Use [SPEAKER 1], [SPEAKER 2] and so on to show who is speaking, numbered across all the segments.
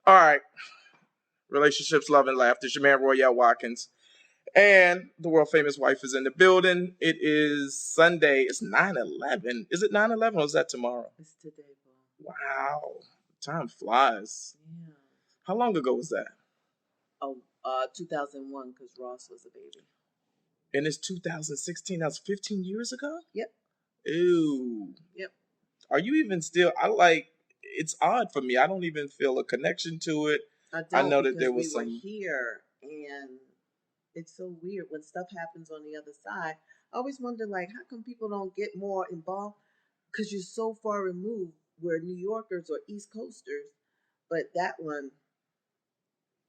[SPEAKER 1] All right. Relationships, love, and laughter. It's your man, Royale Watkins. And the world famous wife is in the building. It is Sunday. It's 9/11. Is it 9/11 or is that tomorrow?
[SPEAKER 2] It's today, bro.
[SPEAKER 1] Wow. Time flies.
[SPEAKER 2] Yeah.
[SPEAKER 1] How long ago was that?
[SPEAKER 2] Oh, 2001, because Ross was a baby.
[SPEAKER 1] And it's 2016. That was 15 years ago?
[SPEAKER 2] Yep.
[SPEAKER 1] Ew.
[SPEAKER 2] Yep.
[SPEAKER 1] Are you even still? It's odd for me. I don't even feel a connection to it.
[SPEAKER 2] I
[SPEAKER 1] know
[SPEAKER 2] that
[SPEAKER 1] there was
[SPEAKER 2] we
[SPEAKER 1] some.
[SPEAKER 2] were here, and it's so weird when stuff happens on the other side. I always wonder, like, how come people don't get more involved? Because you're so far removed. We're New Yorkers or East Coasters, but that one,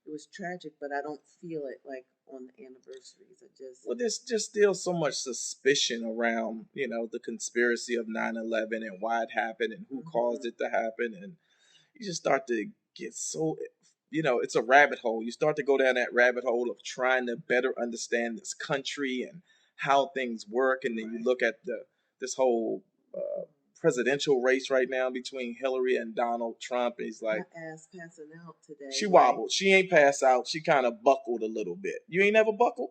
[SPEAKER 2] it was tragic. But I don't feel it like on the anniversaries.
[SPEAKER 1] Well, there's just still so much suspicion around, the conspiracy of 9/11 and why it happened and who caused it to happen. And you just start to get so, it's a rabbit hole. You start to go down that rabbit hole of trying to better understand this country and how things work. And then you look at this whole presidential race right now between Hillary and Donald Trump. And he's like,
[SPEAKER 2] my ass passing out today.
[SPEAKER 1] she wobbled. She ain't passed out. She kind of buckled a little bit. You ain't never buckled?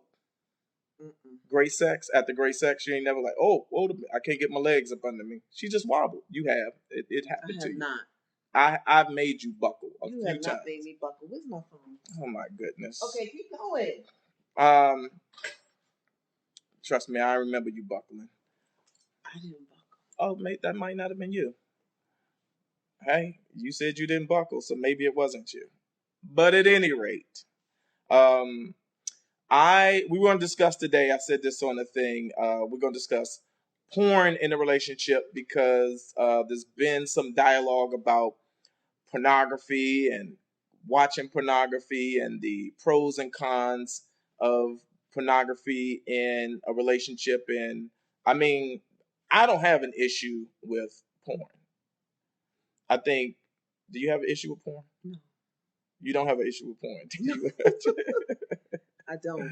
[SPEAKER 1] Great sex after great sex, you ain't never like, oh, I can't get my legs up under me. She just wobbled. You have it happened to you.
[SPEAKER 2] Not.
[SPEAKER 1] I've made you buckle a few times.
[SPEAKER 2] You have not made me buckle. Where's my phone?
[SPEAKER 1] Oh my goodness.
[SPEAKER 2] Okay, keep going.
[SPEAKER 1] Trust me, I remember you buckling.
[SPEAKER 2] I didn't buckle.
[SPEAKER 1] Oh, mate, that might not have been you. Hey, you said you didn't buckle, so maybe it wasn't you. But at any rate, we want to discuss today. I said this on the thing. We're going to discuss porn in a relationship because there's been some dialogue about pornography and watching pornography and the pros and cons of pornography in a relationship. And I mean, I don't have an issue with porn. I think, do you have an issue with porn?
[SPEAKER 2] No.
[SPEAKER 1] You don't have an issue with porn, do you?
[SPEAKER 2] I don't.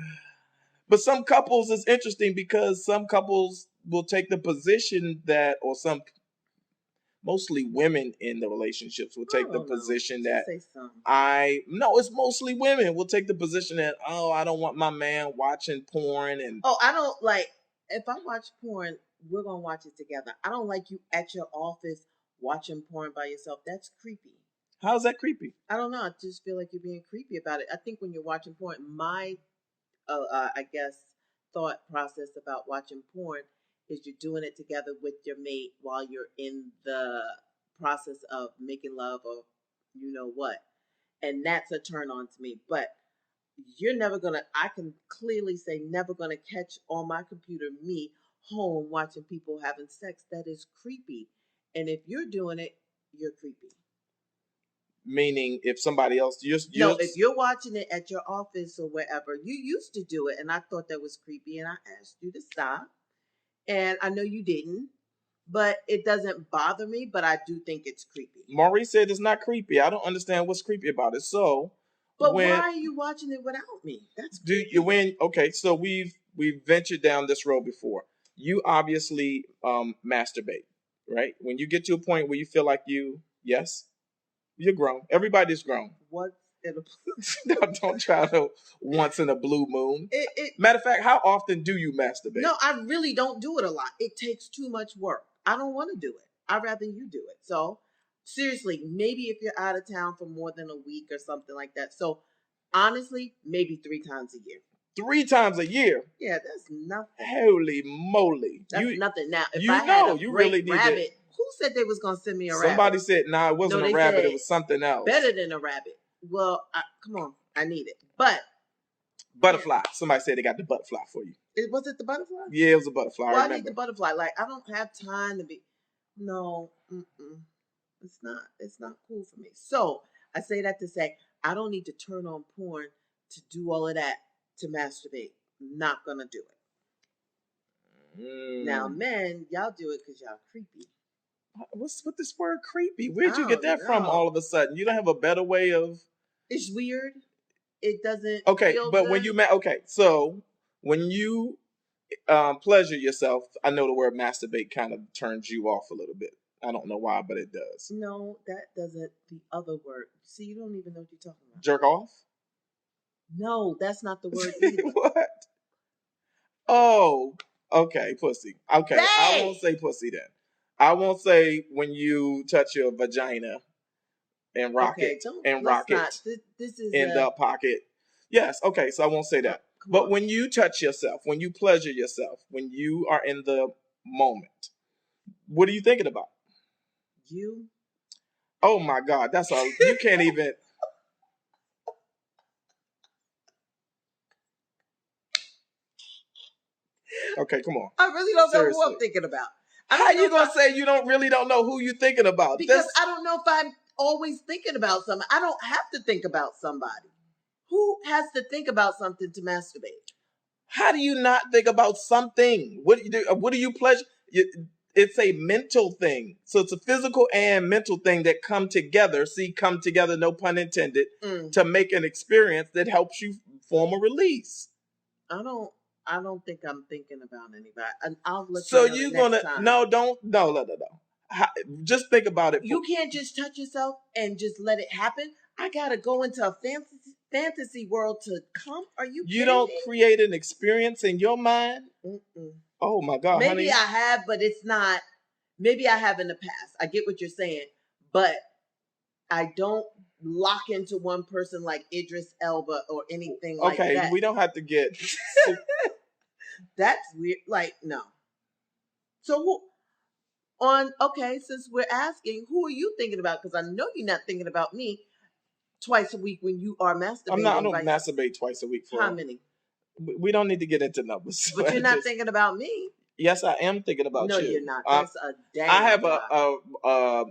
[SPEAKER 1] But some couples is interesting because some couples will take the position that, or mostly women in the relationships will take the position that it's mostly women will take the position that, I don't want my man watching porn. And
[SPEAKER 2] I don't like, if I watch porn, we're going to watch it together. I don't like you at your office watching porn by yourself. That's creepy.
[SPEAKER 1] How's that creepy?
[SPEAKER 2] I don't know. I just feel like you're being creepy about it. I think when you're watching porn, my I guess, thought process about watching porn is you're doing it together with your mate while you're in the process of making love or you know what. And that's a turn on to me. But you're never gonna, I can clearly say, never gonna catch on my computer me home watching people having sex. That is creepy. And if you're doing it, you're creepy.
[SPEAKER 1] Meaning, if somebody else,
[SPEAKER 2] if you're watching it at your office or wherever, you used to do it, and I thought that was creepy, and I asked you to stop, and I know you didn't, but it doesn't bother me, but I do think it's creepy.
[SPEAKER 1] Maurice said it's not creepy. I don't understand what's creepy about it. So,
[SPEAKER 2] but why are you watching it without me? That's creepy.
[SPEAKER 1] Okay, so we've ventured down this road before. You obviously masturbate, right? When you get to a point where you feel like yes. You're grown. Everybody's grown.
[SPEAKER 2] Once in
[SPEAKER 1] a don't try to once in a blue moon. Matter of fact, how often do you masturbate?
[SPEAKER 2] No, I really don't do it a lot. It takes too much work. I don't want to do it. I'd rather you do it. So seriously, maybe if you're out of town for more than a week or something like that. So honestly, maybe 3 times a year.
[SPEAKER 1] 3 times a year?
[SPEAKER 2] Yeah, that's nothing.
[SPEAKER 1] Holy moly.
[SPEAKER 2] That's nothing. Now, if I had a great rabbit, who said they was going to send me a rabbit?
[SPEAKER 1] Somebody said, it wasn't a rabbit. It was something else.
[SPEAKER 2] Better than a rabbit. Well, come on. I need it. But.
[SPEAKER 1] Butterfly. Yeah. Somebody said they got the butterfly for you.
[SPEAKER 2] Was it the butterfly?
[SPEAKER 1] Yeah, it was a butterfly.
[SPEAKER 2] Well, I need the butterfly. Like, I don't have time to be. No. It's not cool for me. So, I say that to say, I don't need to turn on porn to do all of that to masturbate. Not gonna do it. Now, men, y'all do it because y'all creepy.
[SPEAKER 1] What's with this word creepy? Where'd you get that from all of a sudden? You don't have a better way of...
[SPEAKER 2] It's weird. It doesn't
[SPEAKER 1] feel but good. When you... so when you pleasure yourself, I know the word masturbate kind of turns you off a little bit. I don't know why, but it does.
[SPEAKER 2] No, that doesn't. The other word. See, you don't even know what you're talking about.
[SPEAKER 1] Jerk off?
[SPEAKER 2] No, that's not the word either.
[SPEAKER 1] What? Oh, okay, pussy. Okay, I
[SPEAKER 2] Dang!
[SPEAKER 1] won't say pussy then. I won't say when you touch your vagina and rock
[SPEAKER 2] Okay,
[SPEAKER 1] it
[SPEAKER 2] don't.
[SPEAKER 1] and
[SPEAKER 2] Let's
[SPEAKER 1] rock
[SPEAKER 2] not.
[SPEAKER 1] it
[SPEAKER 2] This is
[SPEAKER 1] in the pocket. Yes, okay, so I won't say that.
[SPEAKER 2] Come
[SPEAKER 1] But
[SPEAKER 2] on.
[SPEAKER 1] when you touch yourself, when you pleasure yourself, when you are in the moment, what are you thinking about?
[SPEAKER 2] You.
[SPEAKER 1] Oh my God, that's all. You can't even. Okay, come on.
[SPEAKER 2] I really don't know who
[SPEAKER 1] Seriously.
[SPEAKER 2] I'm thinking about.
[SPEAKER 1] How you gonna say you don't know who you thinking about?
[SPEAKER 2] Because I don't know if I'm always thinking about something. I don't have to think about somebody. Who has to think about something to masturbate?
[SPEAKER 1] How do you not think about something? What do you do? What do you pleasure? It's a mental thing. So it's a physical and mental thing that come together. See, come together, no pun intended, to make an experience that helps you form a release.
[SPEAKER 2] I don't think I'm thinking about anybody. And I'll let
[SPEAKER 1] So
[SPEAKER 2] you know
[SPEAKER 1] you're
[SPEAKER 2] the next
[SPEAKER 1] gonna
[SPEAKER 2] time.
[SPEAKER 1] no. Just think about it.
[SPEAKER 2] You can't just touch yourself and just let it happen. I gotta go into a fantasy world to come. Are you?
[SPEAKER 1] You don't create an experience in your mind.
[SPEAKER 2] Mm-mm.
[SPEAKER 1] Oh my God,
[SPEAKER 2] maybe
[SPEAKER 1] honey.
[SPEAKER 2] I have, but it's not. Maybe I have in the past. I get what you're saying, but I don't lock into one person like Idris Elba or anything like that.
[SPEAKER 1] Okay, we don't have to get.
[SPEAKER 2] That's weird. Like, no. So who since we're asking, who are you thinking about? Because I know you're not thinking about me twice a week when you are masturbating.
[SPEAKER 1] I don't masturbate twice a week for
[SPEAKER 2] how many?
[SPEAKER 1] We don't need to get into numbers.
[SPEAKER 2] But you're not thinking about me.
[SPEAKER 1] Yes, I am thinking about you.
[SPEAKER 2] No, you're not. That's a damn.
[SPEAKER 1] I have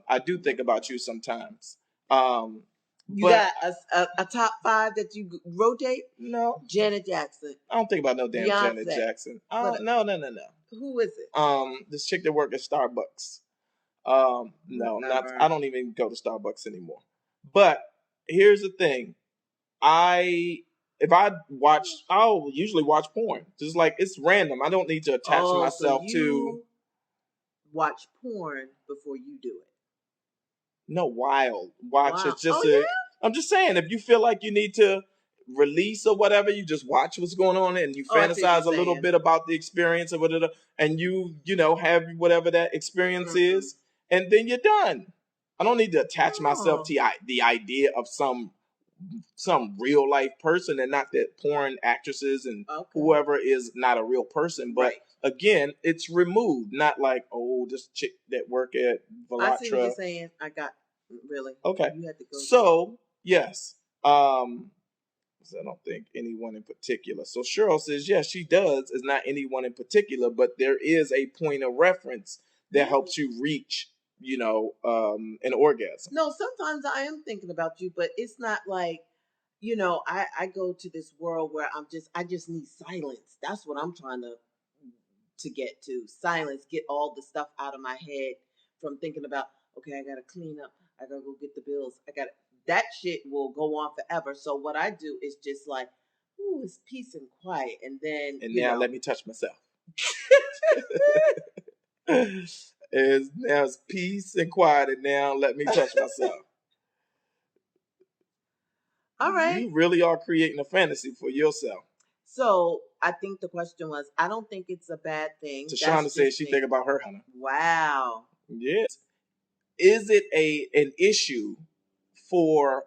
[SPEAKER 1] I do think about you sometimes.
[SPEAKER 2] You got a top 5 that you rotate?
[SPEAKER 1] No.
[SPEAKER 2] Janet Jackson.
[SPEAKER 1] I don't think about no damn
[SPEAKER 2] Beyonce.
[SPEAKER 1] Janet Jackson. No.
[SPEAKER 2] Who is it?
[SPEAKER 1] This chick that worked at Starbucks. No, not. I don't even go to Starbucks anymore. But here's the thing. I'll usually watch porn. Just like it's random. I don't need to attach myself to
[SPEAKER 2] watch porn before you do it.
[SPEAKER 1] No, watch it. Just
[SPEAKER 2] yeah?
[SPEAKER 1] I'm just saying, if you feel like you need to release or whatever, you just watch what's going on and you fantasize a little bit about the experience or whatever, and you have whatever that experience is, and then you're done. I don't need to attach myself to the idea of some real life person, and not that porn actresses and whoever is not a real person, but again, it's removed, not like, oh, this chick that work at Velatra.
[SPEAKER 2] I see what you're saying. I got really
[SPEAKER 1] okay.
[SPEAKER 2] You had to go.
[SPEAKER 1] So yes, I don't think anyone in particular. So Cheryl says yes, she does. It's not anyone in particular, but there is a point of reference that helps you reach an orgasm.
[SPEAKER 2] No, sometimes I am thinking about you, but it's not like, I go to this world where I just need silence. That's what I'm trying to get to. Silence, get all the stuff out of my head from thinking about, okay, I gotta clean up, I gotta go get the bills, that shit will go on forever. So what I do is just like, ooh, it's peace and quiet, and then
[SPEAKER 1] let me touch myself. Now it's peace and quiet, and now let me touch myself.
[SPEAKER 2] All right.
[SPEAKER 1] You really are creating a fantasy for yourself.
[SPEAKER 2] So I think the question was, I don't think it's a bad thing.
[SPEAKER 1] Tashonda says she think about her honey.
[SPEAKER 2] Wow.
[SPEAKER 1] Yes. Is it an issue for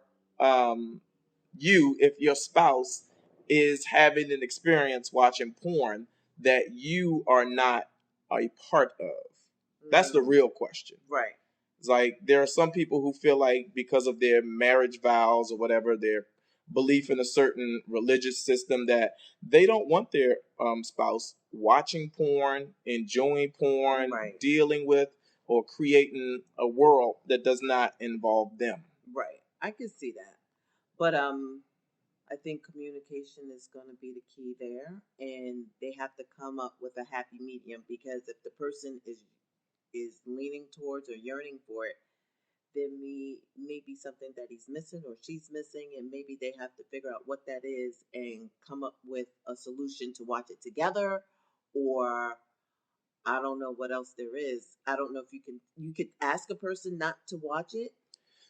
[SPEAKER 1] you if your spouse is having an experience watching porn that you are not a part of? That's the real question.
[SPEAKER 2] Right.
[SPEAKER 1] It's like there are some people who feel like because of their marriage vows or whatever, their belief in a certain religious system, that they don't want their spouse watching porn, enjoying porn, dealing with or creating a world that does not involve them.
[SPEAKER 2] Right. I can see that. But I think communication is going to be the key there, and they have to come up with a happy medium, because if the person is leaning towards or yearning for it, there may be something that he's missing or she's missing, and maybe they have to figure out what that is and come up with a solution to watch it together, or I don't know what else there is. I don't know if you could ask a person not to watch it,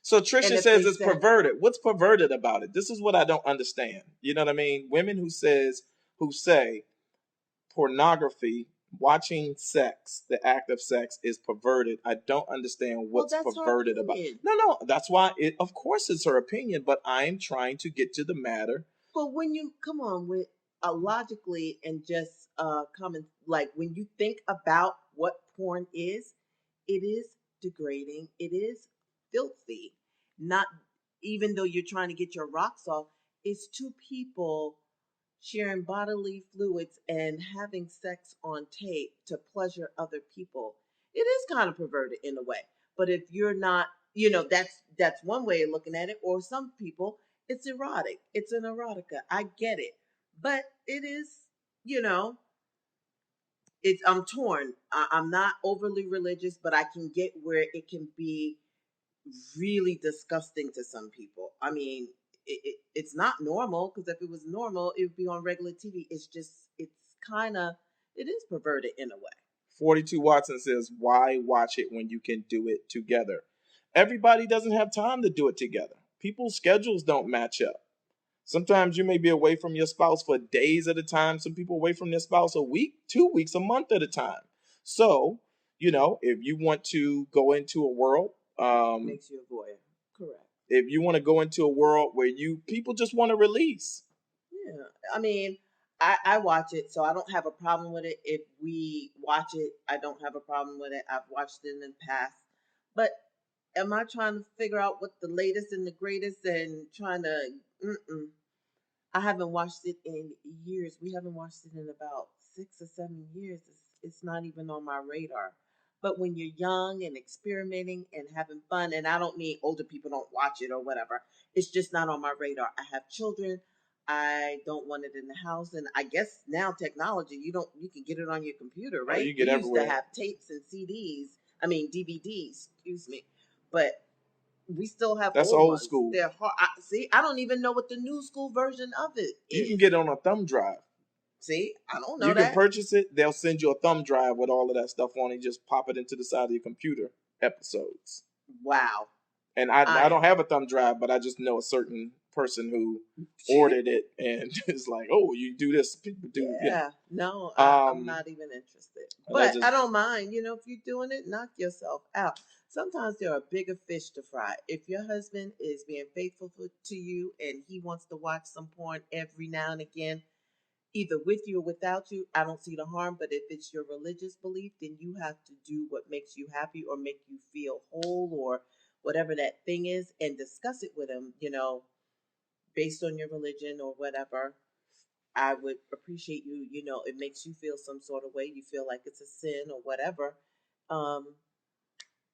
[SPEAKER 1] So
[SPEAKER 2] and
[SPEAKER 1] Trisha
[SPEAKER 2] if
[SPEAKER 1] says
[SPEAKER 2] they
[SPEAKER 1] it's
[SPEAKER 2] said,
[SPEAKER 1] perverted. What's perverted about it? This is what I don't understand. You know what I mean? Women who say pornography, watching sex, the act of sex is perverted. I don't understand
[SPEAKER 2] well,
[SPEAKER 1] what's
[SPEAKER 2] that's her
[SPEAKER 1] perverted about.
[SPEAKER 2] opinion.
[SPEAKER 1] No, that's why it of course it's her opinion, but I'm trying to get to the matter.
[SPEAKER 2] But when you come on with logically and just common, like when you think about what porn is, it is degrading. It is filthy. Not even though you're trying to get your rocks off, it's two people sharing bodily fluids and having sex on tape to pleasure other people. It is kind of perverted in a way. But if you're not, that's one way of looking at it. Or some people, it's erotic. It's an erotica. I get it. But it is, you know, I'm torn. I'm not overly religious, but I can get where it can be really disgusting to some people. I mean, it's not normal, because if it was normal, it would be on regular TV. It's just, it's kind of, it is perverted in a way.
[SPEAKER 1] 42 Watson says, "Why watch it when you can do it together?" Everybody doesn't have time to do it together. People's schedules don't match up. Sometimes you may be away from your spouse for days at a time. Some people away from their spouse a week, 2 weeks, a month at a time. So, if you want to go into a world,
[SPEAKER 2] Makes you a voyeur. Correct.
[SPEAKER 1] if you want to go into a world where people just want to release.
[SPEAKER 2] Yeah. I mean, I watch it, so I don't have a problem with it. If we watch it, I don't have a problem with it. I've watched it in the past. But am I trying to figure out what the latest and the greatest and trying to, mm-mm. I haven't watched it in years. We haven't watched it in about 6 or 7 years. It's not even on my radar. But when you're young and experimenting and having fun, and I don't mean older people don't watch it or whatever, it's just not on my radar. I have children. I don't want it in the house. And I guess now technology, you can get it on your computer,
[SPEAKER 1] Oh,
[SPEAKER 2] right?
[SPEAKER 1] you
[SPEAKER 2] We
[SPEAKER 1] get
[SPEAKER 2] used to
[SPEAKER 1] everywhere.
[SPEAKER 2] have tapes and CDs, I mean DVDs, excuse me. But we still have
[SPEAKER 1] That's
[SPEAKER 2] old
[SPEAKER 1] old
[SPEAKER 2] ones.
[SPEAKER 1] school.
[SPEAKER 2] They're hard. See, I don't even know what the new school version of it
[SPEAKER 1] You can
[SPEAKER 2] is.
[SPEAKER 1] get it on a thumb drive.
[SPEAKER 2] See, I don't know
[SPEAKER 1] You can
[SPEAKER 2] that.
[SPEAKER 1] purchase it. They'll send you a thumb drive with all of that stuff on it. Just pop it into the side of your computer. Episodes.
[SPEAKER 2] Wow.
[SPEAKER 1] And I
[SPEAKER 2] I
[SPEAKER 1] don't have a thumb drive, but I just know a certain person who ordered it and it's like, oh, you do this. People do,
[SPEAKER 2] yeah. No, I'm
[SPEAKER 1] Um,
[SPEAKER 2] not even interested.
[SPEAKER 1] and I
[SPEAKER 2] But I
[SPEAKER 1] just
[SPEAKER 2] don't mind. If you're doing it, knock yourself out. Sometimes there are bigger fish to fry. If your husband is being faithful to you and he wants to watch some porn every now and again, either with you or without you, I don't see the harm. But if it's your religious belief, then you have to do what makes you happy or make you feel whole or whatever that thing is, and discuss it with him, based on your religion or whatever. I would appreciate you, it makes you feel some sort of way. You feel like it's a sin or whatever. Um,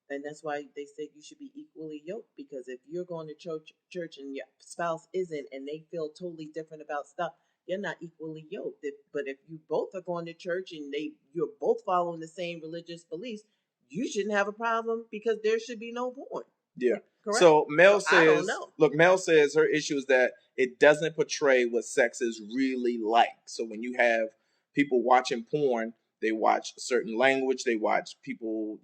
[SPEAKER 2] and that's why they said you should be equally yoked, because if you're going to church and your spouse isn't, and they feel totally different about stuff, you're not equally yoked. But if you both are going to church and you're both following the same religious beliefs, you shouldn't have a problem, because there should be no porn.
[SPEAKER 1] yeah.
[SPEAKER 2] Correct.
[SPEAKER 1] So
[SPEAKER 2] So I don't know.
[SPEAKER 1] Mel says her issue is that it doesn't portray what sex is really like. So when you have people watching porn, they watch a certain language, they watch people,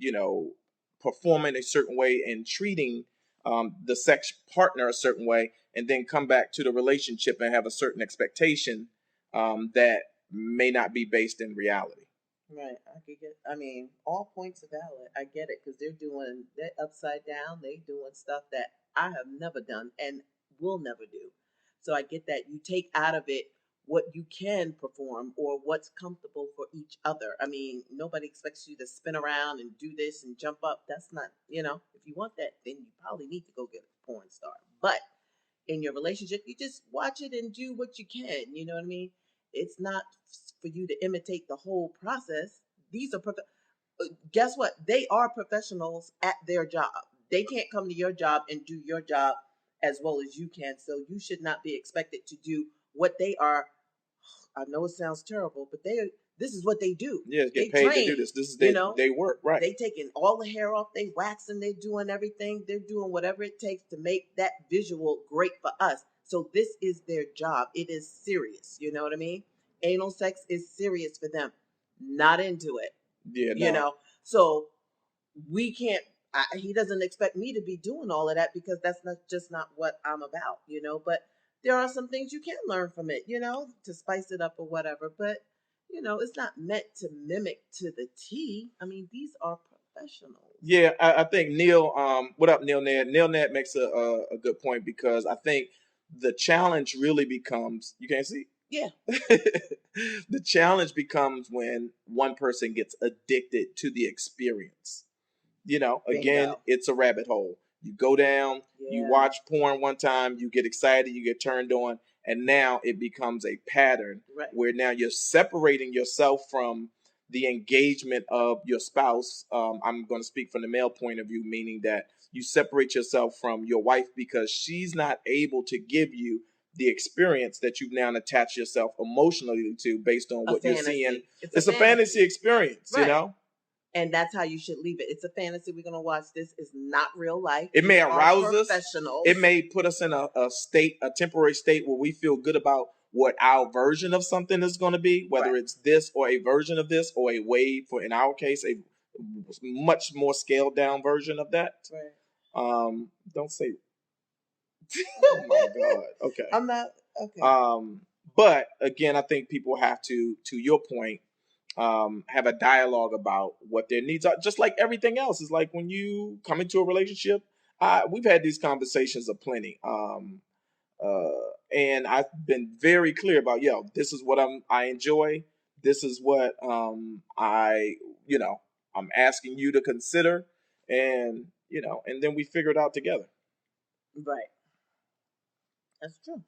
[SPEAKER 1] performing a certain way and treating the sex partner a certain way, and then come back to the relationship and have a certain expectation that may not be based in reality.
[SPEAKER 2] Right, I could get. I mean, all points are valid. I get it, because they're doing that upside down. They doing stuff that I have never done and will never do. So I get that. You take out of it what you can perform or what's comfortable for each other. I mean, nobody expects you to spin around and do this and jump up. That's not. If you want that, then you probably need to go get a porn star. But in your relationship, you just watch it and do what you can. You know what I mean? It's not for you to imitate the whole process. These are guess what? They are professionals at their job. They can't come to your job and do your job as well as you can. So you should not be expected to do what they are. I know it sounds terrible, but this is what they do.
[SPEAKER 1] Yeah,
[SPEAKER 2] They
[SPEAKER 1] get paid to do
[SPEAKER 2] train,
[SPEAKER 1] this. This is
[SPEAKER 2] you know.
[SPEAKER 1] they work, right?
[SPEAKER 2] They taking all the hair off, they waxing, they doing everything, they're doing whatever it takes to make that visual great for us. So this is their job. It is serious. You know what I mean? Anal sex is serious for them. Not into it.
[SPEAKER 1] Yeah,
[SPEAKER 2] You
[SPEAKER 1] no.
[SPEAKER 2] know, so we can't. He doesn't expect me to be doing all of that because that's not what I'm about. But there are some things you can learn from it. To spice it up or whatever. But it's not meant to mimic to the T. I mean, these are professionals.
[SPEAKER 1] Yeah, I think Neil. What up, Neil Ned? Neil Ned makes a good point because I think the challenge really becomes. You can't see.
[SPEAKER 2] Yeah.
[SPEAKER 1] The challenge becomes when one person gets addicted to the experience. Again,
[SPEAKER 2] Bingo.
[SPEAKER 1] it's a rabbit hole. You go down, you
[SPEAKER 2] Yeah.
[SPEAKER 1] watch porn one time, you get excited, you get turned on, and now it becomes a pattern
[SPEAKER 2] Right.
[SPEAKER 1] where now you're separating yourself from the engagement of your spouse. I'm going to speak from the male point of view, meaning that you separate yourself from your wife because she's not able to give you the experience that you've now attached yourself emotionally to based on what you're seeing. It's a fantasy experience,
[SPEAKER 2] right. And that's how you should leave it. It's a fantasy. We're going to watch this. It's not real life.
[SPEAKER 1] It may arouse us.
[SPEAKER 2] Professionals.
[SPEAKER 1] It may put us in a temporary state where we feel good about what our version of something is going to be, whether
[SPEAKER 2] Right.
[SPEAKER 1] it's this or a version of this or a way for, in our case, a much more scaled down version of that.
[SPEAKER 2] Right.
[SPEAKER 1] Don't say. Oh my God. Okay.
[SPEAKER 2] I'm not. Okay.
[SPEAKER 1] But again, I think people have to your point, have a dialogue about what their needs are. Just like everything else, is like when you come into a relationship. We've had these conversations aplenty, and I've been very clear about, this is what I enjoy. This is what I'm asking you to consider, and and then we figure it out together.
[SPEAKER 2] Right. That's true.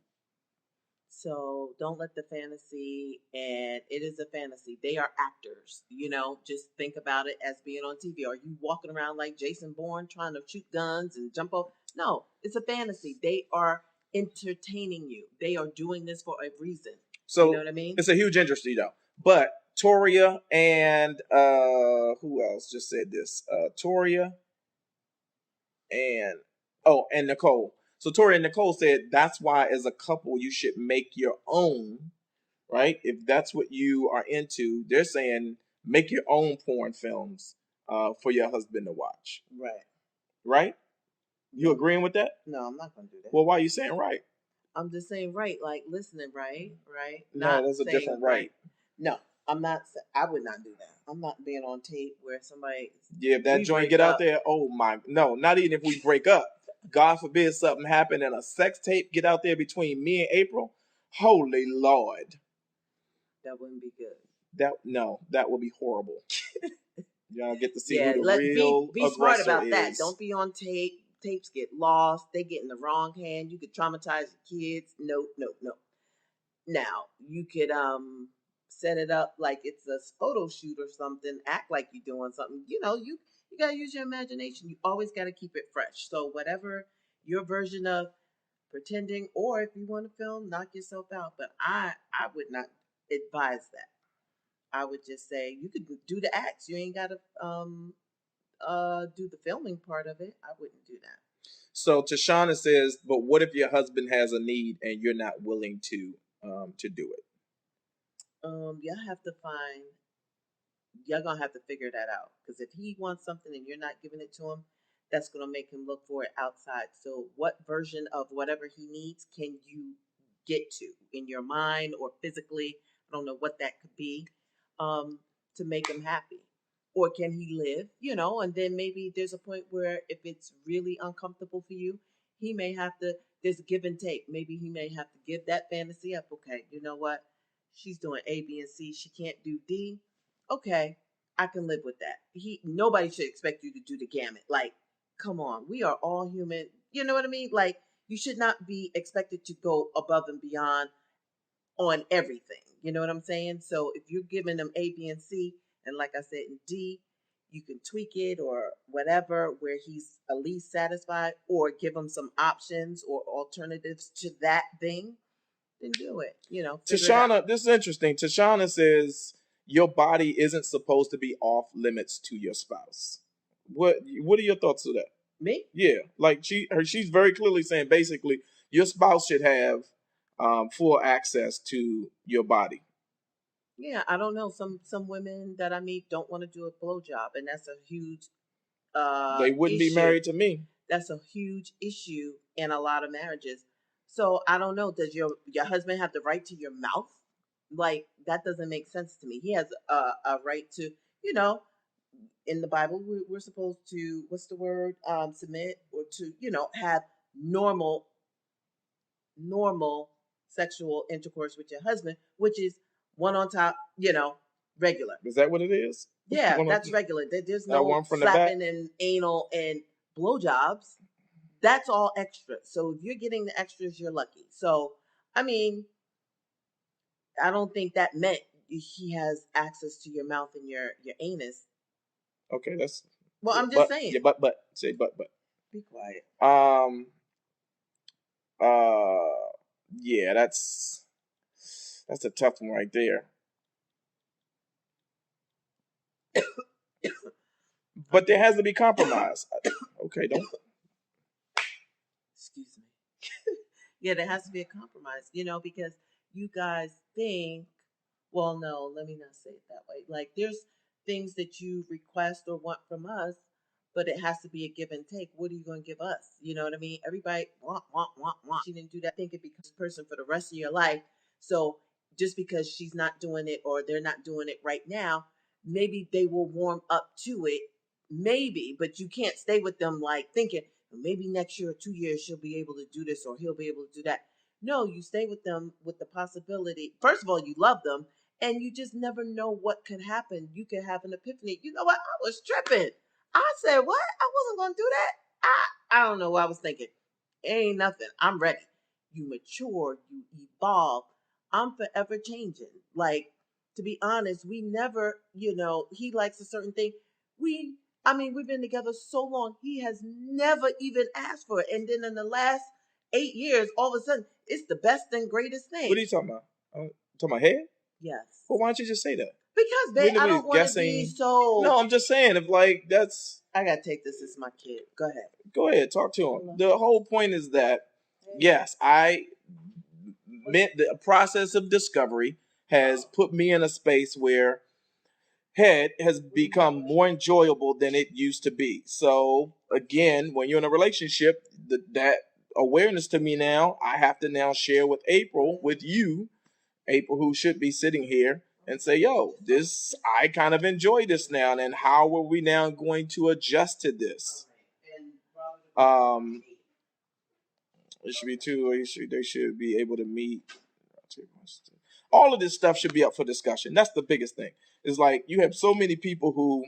[SPEAKER 2] So don't let the fantasy, and it is a fantasy. They are actors, just think about it as being on TV. Are you walking around like Jason Bourne trying to shoot guns and jump off? No, it's a fantasy. They are entertaining you. They are doing this for a reason.
[SPEAKER 1] So
[SPEAKER 2] you know what I mean?
[SPEAKER 1] It's a huge industry though. But Toria and who else just said this? Toria and Nicole. So Tori and Nicole said that's why as a couple you should make your own, right? If that's what you are into, they're saying make your own porn films for your husband to watch.
[SPEAKER 2] Right.
[SPEAKER 1] Right? You agreeing with that?
[SPEAKER 2] No, I'm not going to do that.
[SPEAKER 1] Well, why are you saying right?
[SPEAKER 2] I'm just saying right, like listening, right?
[SPEAKER 1] No, there's a different right.
[SPEAKER 2] No, I'm not. I would not do that. I'm not being on tape where somebody.
[SPEAKER 1] Yeah, if that joint get out there, oh my, no, not even if we break up. God forbid something happen and a sex tape get out there between me and April. Holy Lord.
[SPEAKER 2] That wouldn't be good.
[SPEAKER 1] That would be horrible. Y'all get to see who the real
[SPEAKER 2] be smart about
[SPEAKER 1] is.
[SPEAKER 2] that. Don't be on tape. Tapes get lost. They get in the wrong hand. You could traumatize your kids. No. Now you could set it up like it's a photo shoot or something. Act like you're doing something. You gotta use your imagination. You always gotta keep it fresh. So whatever your version of pretending, or if you want to film, knock yourself out. But I would not advise that. I would just say you could do the acts. You ain't gotta do the filming part of it. I wouldn't do that.
[SPEAKER 1] So Tashana says, but what if your husband has a need and you're not willing to do it?
[SPEAKER 2] Y'all gonna have to figure that out, because if he wants something and you're not giving it to him, that's gonna make him look for it outside. So what version of whatever he needs can you get to in your mind or physically? I don't know what that could be, to make him happy. Or can he live, and then maybe there's a point where if it's really uncomfortable for you, he may have to, there's a give and take. Maybe he may have to give that fantasy up. Okay, you know what? She's doing A, B, and C. She can't do D. Okay, I can live with that. Nobody should expect you to do the gamut. Like, come on, we are all human. You know what I mean? Like, you should not be expected to go above and beyond on everything. You know what I'm saying? So if you're giving them A, B, and C, and like I said, in D, you can tweak it or whatever where he's at least satisfied, or give him some options or alternatives to that thing, then do it.
[SPEAKER 1] Tashana, this is interesting. Tashana says your body isn't supposed to be off limits to your spouse. What are your thoughts on that?
[SPEAKER 2] Me?
[SPEAKER 1] Yeah, like she's very clearly saying basically your spouse should have full access to your body.
[SPEAKER 2] Yeah, I don't know. Some women that I meet don't want to do a blowjob, and that's a huge
[SPEAKER 1] They wouldn't be
[SPEAKER 2] issue.
[SPEAKER 1] married to me.
[SPEAKER 2] That's a huge issue in a lot of marriages. So I don't know. Does your husband have the right to your mouth? Like that doesn't make sense to me. He has a right to, you know, in the Bible we're supposed to, what's the word, submit, or to, have normal normal sexual intercourse with your husband, which is one on top, regular.
[SPEAKER 1] Is that what it is?
[SPEAKER 2] Yeah,
[SPEAKER 1] One,
[SPEAKER 2] that's regular. There's
[SPEAKER 1] one
[SPEAKER 2] no
[SPEAKER 1] from the back.
[SPEAKER 2] slapping and anal and blowjobs. That's all extra. So if you're getting the extras, you're lucky. So, I mean, I don't think that meant he has access to your mouth and your anus.
[SPEAKER 1] Okay, that's.
[SPEAKER 2] Well,
[SPEAKER 1] Yeah,
[SPEAKER 2] I'm just saying.
[SPEAKER 1] yeah, but say but.
[SPEAKER 2] Be quiet.
[SPEAKER 1] Uh, yeah, that's a tough one right there. But there has to be compromise. Okay, don't.
[SPEAKER 2] Excuse me. Yeah, there has to be a compromise, because you guys think, well, no, let me not say it that way. Like, there's things that you request or want from us, but it has to be a give and take. What are you going to give us? You know what I mean? Everybody want. She didn't do that. Think it becomes a person for the rest of your life. So just because she's not doing it or they're not doing it right now, maybe they will warm up to it. Maybe, but you can't stay with them like thinking, maybe next year or 2 years she'll be able to do this or he'll be able to do that. No, you stay with them with the possibility. First of all, you love them, and you just never know what could happen. You could have an epiphany. You know what? I was tripping. I said, what? I wasn't going to do that. I don't know what I was thinking. Ain't nothing. I'm ready. You mature, you evolve. I'm forever changing. Like, to be honest, we never, he likes a certain thing. We've been together so long, he has never even asked for it. And then in the last 8 years, all of a sudden, it's the best and greatest thing.
[SPEAKER 1] What are you talking about? Talking about head?
[SPEAKER 2] Yes.
[SPEAKER 1] Well, why don't you just say that?
[SPEAKER 2] Because, babe, I don't want to be so.
[SPEAKER 1] No, I'm just saying, if like that's.
[SPEAKER 2] I gotta take this as my kid. Go ahead.
[SPEAKER 1] Go ahead, talk to him. The whole point is that, yes, I meant the process of discovery has put me in a space where head has become more enjoyable than it used to be. So again, when you're in a relationship, that awareness to me now, I have to now share with April, with you, April, who should be sitting here, and say, yo, this, I kind of enjoy this now, and how are we now going to adjust to this? It should be two. They should be able to meet. All of this stuff should be up for discussion. That's the biggest thing. Is like you have so many people who,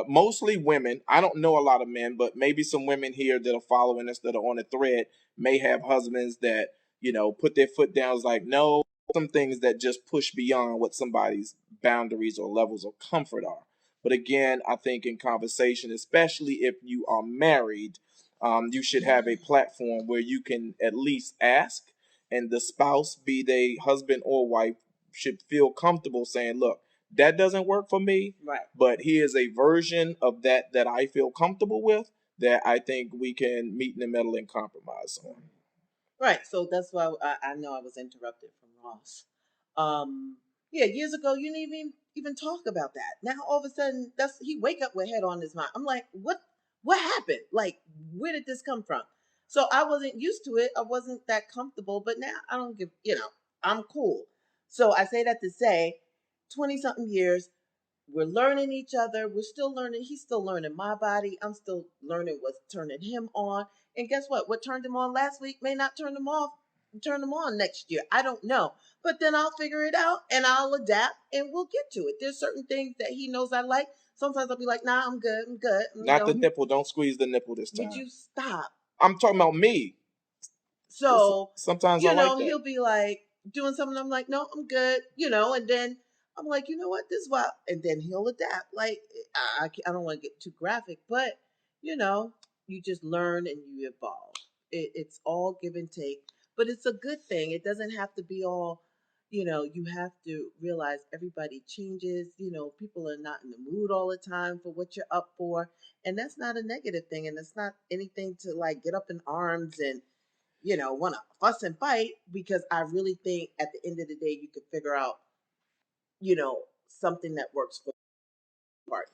[SPEAKER 1] mostly women. I don't know a lot of men, but maybe some women here that are following us that are on the thread may have husbands that put their foot down. Is like no, some things that just push beyond what somebody's boundaries or levels of comfort are. But again, I think in conversation, especially if you are married, you should have a platform where you can at least ask, and the spouse, be they husband or wife, should feel comfortable saying, look, that doesn't work for me.
[SPEAKER 2] Right.
[SPEAKER 1] But here's a version of that I feel comfortable with that I think we can meet in the middle and compromise on.
[SPEAKER 2] Right. So that's why I know I was interrupted from Ross. Yeah, years ago you didn't even talk about that. Now all of a sudden he wake up with head on his mind. I'm like, what happened? Like, where did this come from? So I wasn't used to it. I wasn't that comfortable, but now I don't give, I'm cool. So I say that to say 20 something years, we're learning each other. We're still learning. He's still learning my body. I'm still learning what's turning him on. And guess what? What turned him on last week may not turn him on next year. I don't know. But then I'll figure it out and I'll adapt and we'll get to it. There's certain things that he knows I like. Sometimes I'll be like, nah, I'm good.
[SPEAKER 1] Not the nipple. Don't squeeze the nipple this time.
[SPEAKER 2] Would you stop?
[SPEAKER 1] I'm talking about me.
[SPEAKER 2] So
[SPEAKER 1] sometimes I like that.
[SPEAKER 2] He'll be like doing something. I'm like, no, I'm good. And then I'm like, you know what, this is why, and then he'll adapt. Like I don't want to get too graphic, but you just learn and you evolve. It's all give and take, but it's a good thing. It doesn't have to be all. You have to realize everybody changes. People are not in the mood all the time for what you're up for, and that's not a negative thing, and it's not anything to like get up in arms and want to fuss and fight, because I really think at the end of the day, you could figure out something that works for the partner.